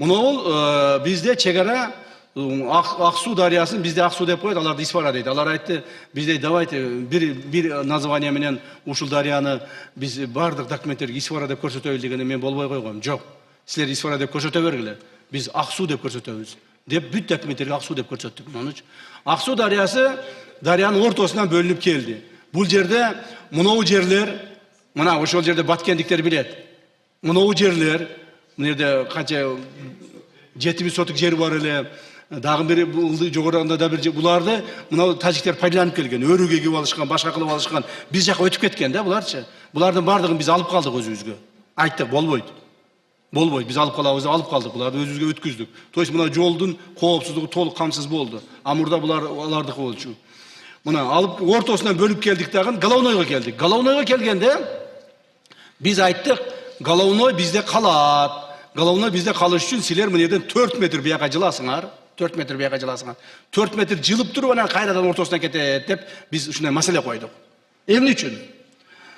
Мына бизде чегара Аксу дарыясын бизде Аксу деп коет, аларды Исфара дейт. Алар айтты, бизде давайте бир название менен ушул дарыяны биз бардык документтерге Исфара деп көрсөтөбүз дегенде мен болбой койгом. Жок. Силер Исфара деп көрсөтө бергиле. Биз Аксу деп көрсөтөбүз. Деп бүт документтерге Аксу деп көрсөттүк. Аксу дарыясы дарыянын ортосунан бөлүнүп келди. Бул жерде мынау жерлер, мына ошол жерде баткендиктер билет. Мынау жерлер, мына жерде канча 70 соток жер бар эле. Дагы бир жогоруда да бир буларды мына тажиктер пайдаланып келген, өрүгө кип алышкан, башка кылып алышкан. Биз жака өтүп кеткен да буларчы. Булардын бардыгын биз алып калдык өзүбүзгө. Айттык, болбойт. Болбойт, биз алып калабыз, алып калдык. Буларды өзүбүзгө өткүздүк. То есть мына жолдун коопсуздугу толук камсыз болду. Амурда булар алардыкы болчу. Мына алып ортосунан бөлүп келдик дагы Головнойго келдик. Головнойго келгенде биз айттык, Головной бизде калат. Головной бизде калыш үчүн силер мына жерден 4 метр бияка жыласыңар. 4 метр бияка жыласыңар. 4 метр жылып туруп анан кайрадан ортосуна кетет деп биз ушундай маселе койдук. Эмне үчүн?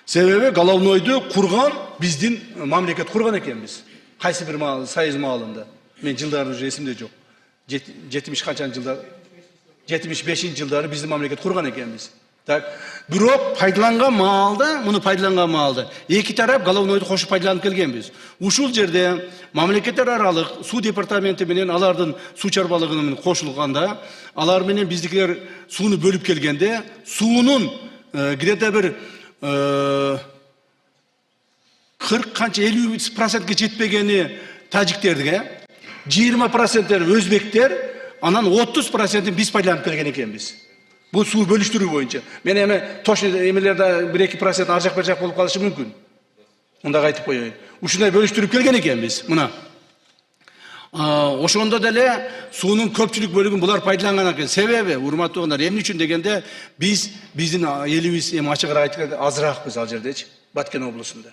Себеби Головнойду курган биздин мамлекет курган экенбиз. Кайсы бир союз маалында. Мен жылдарын уже эсимде жок. 70 канчан жылдар 75 жылдары биздин мамлекет курган экенбиз. Так, бирок пайдаланган маалда, муну пайдаланган маалда эки тарап Головнойду кошуп пайдаланып келгенбиз. Ушул жерде мамлекеттер аралык суу департаменти менен алардын суу чарбалыгы менен кошулганда, алар менен биздикилер сууну бөлүп келгенде, суунун где-то бир 40 канча 50%ге жетпегени тажиктерге, 20% өзбектер, анан 30% биз пайдаланып келген экенбиз. Бул суу бөлүштүрүү боюнча. Мен эми точно эмелерде 1-2% ар жак бер жак болуп калышы мүмкүн. Мындак айтып коеюн. Ушундай бөлүштүрүп келген экенбиз. Мына. Ошондо деле суунун көпчүлүк бөлүгүн булар пайдаланган экен. Себеби, урматтуугандар, эмне үчүн дегенде биздин элибиз эми ачыгыраак айтканда азыракпыз ал жердечи, Баткен облусунда.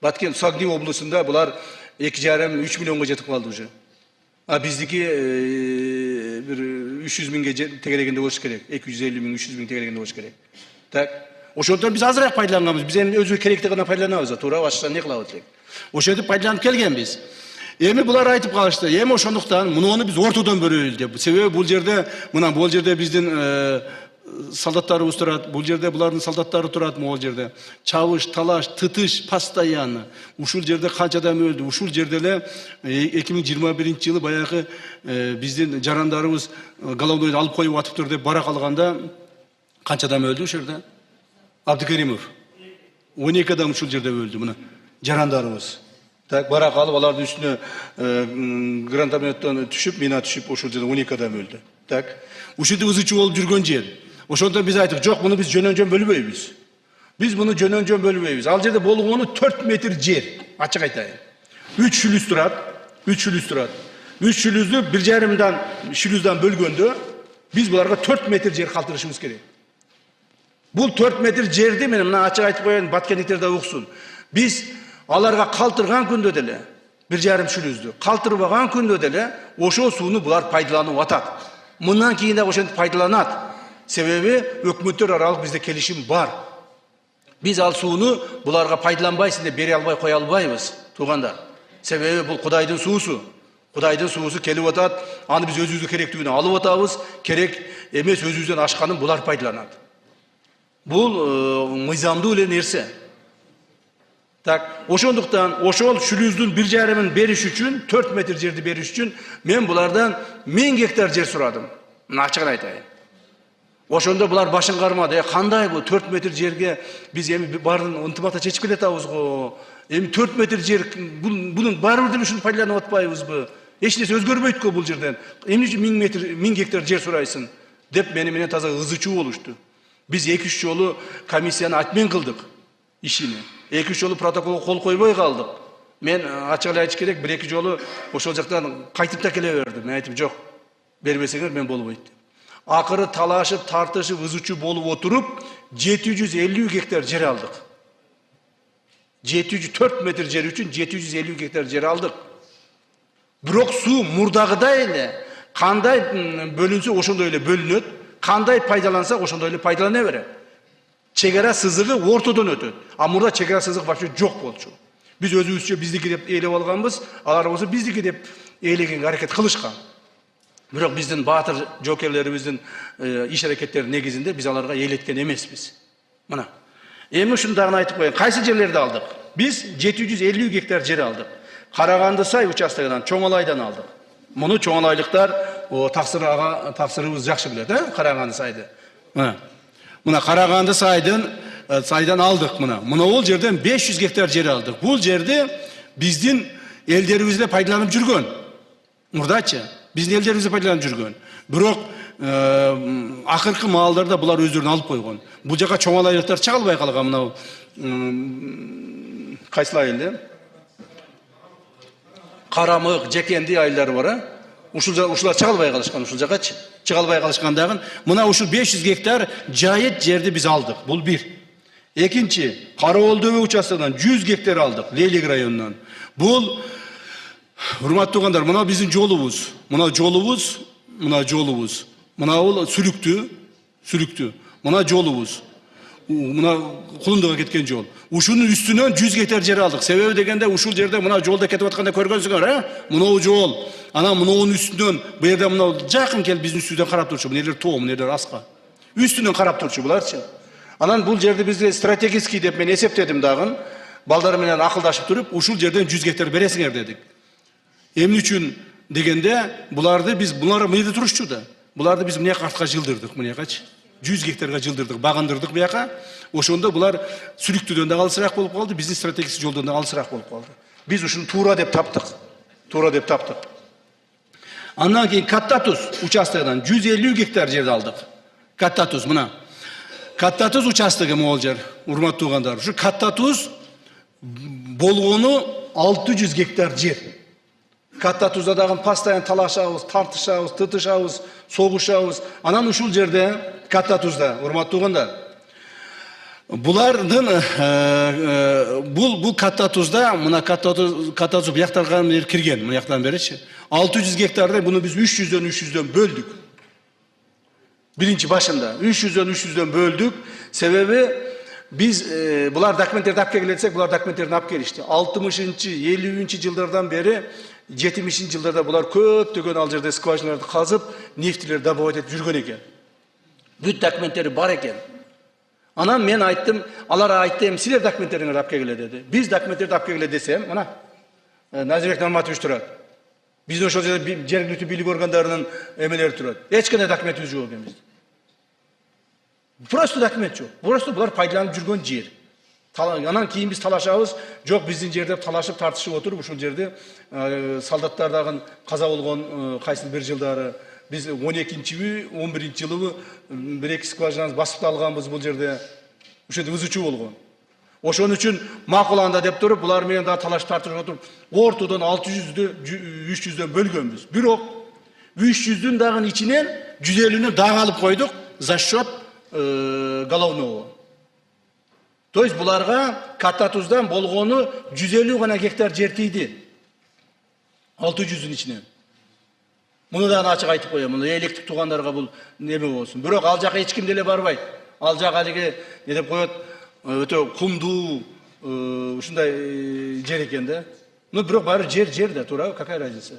Баткен Согди облусунда булар 2,5-3 миллионго жетип калды уже. А биздики бир 300 миңге тегерегенде болуш керек. 250 миң, 300 миң тегерегенде болуш керек. Так, ошондон биз азыраак пайдаланганбыз. Биз эми өзү керекти гана пайдаланабыз, туура башка не кылабыз элек. Ошентип пайдаланып келгенбиз. Эми булар айтып калышты. Эми ошондуктан муну биз ортодон бөлөлү деп. Себеби бул жерде, мына бул жерде биздин солдаттарыбыз турат, бул жерде булардын солдаттары турат, могул жерде. Чабыш, талаш, тытыш постоянно. Ушул жерде канча адам өлдү. Ушул жерде эле 2021-жылы баягы биздин жарандарыбыз Головнойду алып коюп атыптыр деп бара калганда канча адам өлдү ушул жерде? Абдыкеримов 12 адам ушул жерде өлдү, мына жарандарыбыз. Так, бара калып алардын үстүнө гранатометтон түшүп, мина түшүп, ошол жерде 12 адам өлдү. Так, ушул ызычуу болуп жүргөн жер. Ошондон биз айттык, жок, муну биз жөнөн-жөн бөлбөйбүз. Биз муну жөнөн-жөн бөлбөйбүз. Ал жерде болгону 4 метр жер. Ачык айтайын. 3 шүлүз турат. 3 шүлүз турат. 3 шүлүздү 1,5 шүлүздөн бөлгөндө биз буларга 4 метр жер калтырышыбыз керек. Бул 4 метр жерди мен мына ачык айтып коеюн, баткендиктер да уксун. Биз аларга калтырган күндө деле 1,5 шүлүздү калтырбаган күндө деле ошол сууну булар пайдаланып атат. Мындан кийин да ошентип пайдаланат. Себеби өкмөттөр аралык бизде келишим бар. Биз ал сууну буларга пайдаланбайсың деп бере албай кое албайбыз, туугандар. Себеби бул Кудайдын суусу. Кудайдын суусу келип атат, аны биз өзүбүзгө керектүүнү алып атабыз, керек эмес өзүбүздөн ашканын булар пайдаланат. Бул мыйзамдуу эле нерсе. Так, ошондуктан ошол шүлүздүн 1,5-ын бериш үчүн, 4 метр жерди бериш үчүн мен булардан 1000 гектар жер сурадым. Мына ачыгын айтайын. Ошондо булар башын кармады. Кандай бул 4 метр жерге биз эми баарын ынтымакта чечип келатабыз го. Эми 4 метр жер бунун баары бир деле ушуну пайдаланып атпайбызбы? Эч нерсе өзгөрбөйт го бул жерден. Эмне үчүн 1000 гектар жер сурайсың деп менен таза ызычуу болушту. Биз 2-3 жолу комиссияны отмен кылдык ишини. 2-3 жолу протоколго кол койбой калдык. Мен ачык эле айтыш керек, 1-2 жолу ошол жактан кайтып да келе бердим. Мен айтып, жок, бербесеңер мен болбойт деп. Акыры талашып, тартышып, ызычуу болуп отуруп 750 гектар жер алдык. 4 метр жер үчүн 750 гектар жер алдык. Бирок суу мурдагыдай эле кандай бөлүнсө ошондой эле бөлүнөт, кандай пайдаланса ошондой эле пайдалана берет. Чегара сызыгы ортодон өтөт. А мурда чегара сызыгы вообще жок болчу. Biz özümüzчө биздики деп ээлеп алганбыз, алар болсо биздики деп ээлегенге аракет кылышкан. Бирок биздин баатыр жоокерлерибиздин иш аракеттери негизинде биз аларга ээлеткен эмеспиз. Мына. Эми ушуну дагы айтып коеюн. Кайсы жерлерди алдык? Биз 750 гектар жер алдык. Караганды сай участогунан, Чоңалайдан алдык. Муну чоңалайлыктар тапсырыбыз жакшы билет, Караганды сайды. Мына Караганды сайдан алдык мына. Мына ол жерден 500 гектар жер алдык. Бул жерди биздин элдерибизде пайдаланып жүргөн. Мурдачы, биздин элдерибизде пайдаланып жүргөн. Бирок акыркы маалдарда булар өздөрүн алып койгон. Бул жака чоңалайлыктар чыга албай калган мына кайсыл айылды? Карамык, Жекенди айылдары бар, ушулар чыга албай калышкан, ушул жакачы. Чыга албай калышкандагын мына ушул 500 гектар жайыт жерди биз алдык. Бул бир. Экинчи, Караолдөбө участогунан 100 гектар алдык, Лейлик районунан. Бул урматтуу туугандар, мына биздин жолубуз. Мына бул сүрүктүү. Мына жолубуз. Мына Кулундуга кеткен жол. Ушунун үстүнөн 100 гектар жер алдык. Себеби дегенде ушул жерде мына жолда кетип атканда көргөнсүңөр, Мына жол. Анан мунун үстүнөн бу жерде мына жакын келип биздин үстүбүздөн карап турчу. Мунелер тоо, мунелер аска. Үстүнөн карап турчу буларчы. Анан бул жерди бизге стратегический деп мен эсептедим дагы. Балдар менен акылдашып туруп, ушул жерден 100 гектар бересиңер дедик. Эмне үчүн дегенде, булар мыйды турушчу да. Буларды биз мына артка жылдырдык, мынакачы. 100 гектарга жылдырдык, багындырдык буяка. Ошондо булар сүрүктүүдөн да алысыраак болуп калды, биздин стратегический жолдон да алысыраак болуп калды. Биз ушуну туура деп таптык. Андан кийин Каттатуз участогунан 150 гектар жерди алдык. Каттатуз мына. Каттатуз участогу могул жер, урматтуу туугандар. Ушу Каттатуз болгону 600 гектар жер. Каттатузда дагы постоянно талашабыз, тартышабыз, тытышабыз, согушабыз. Анан ушул жерде Каттатузда, урматтуу туугандар, булардын бул Каттатузда, мына Каттатуз буяктарга кирген, мынаяктан беричи. 600 гектарда буну биз 300-300дөн бөлдүк. Биринчи башында 300-300дөн бөлдүк. Себеби biz bular dokumentlerdi alып келсек, bular dokumentlerdi alып келишти. 60-50 жылдардан бери 70 жылдарда булар көптөгөн ал жерде скважиналарды казып, нефтилерди добывать этип жүргөн экен. Бүт документтери бар экен. Анан мен айттым, алар айтты, эми силер документтериңерди алып келгиле деди. Биз документтерди алып келгиле десем, мына Назирбек Нурматович турат. Биздин ошол жерде жергиликтүү бийлик органдарынын эмелери турат. Эч кандай документибиз жок экен биздин. Просто документ жок. Просто булар пайдаланып жүргөн жер. Анан кийин биз талашабыз, жок биздин жерде талашып тартышып отуруп, ушул жерде солдаттар дагы каза болгон кайсы бир жылдары биз 12-би, 11-чи жылы бир-эки скважинаны басып алганбыз бул жерде. Ошол жерде ызычуу болгон. Ошон үчүн макуланда деп туруп, булар менен дагы талашып тартышып отуруп, ортодон 600-дө 300дөн бөлгөнбүз. Бирок 300дүн дагы ичинен 150-нү дагы алып койдук за счет головного. То есть буларга Каттатуздан болгону 150 гана гектар жер тийди. 600дүн ичинен. Муну дагы ачык айтып коем. Муну электик туугандарга бул неме болсун. Бирок ал жака эч ким деле барбайт. Ал жак алиги не деп коет, өтө кумдуу ушундай жер экен да. Ну бирок баары жер да, туура, какая разница?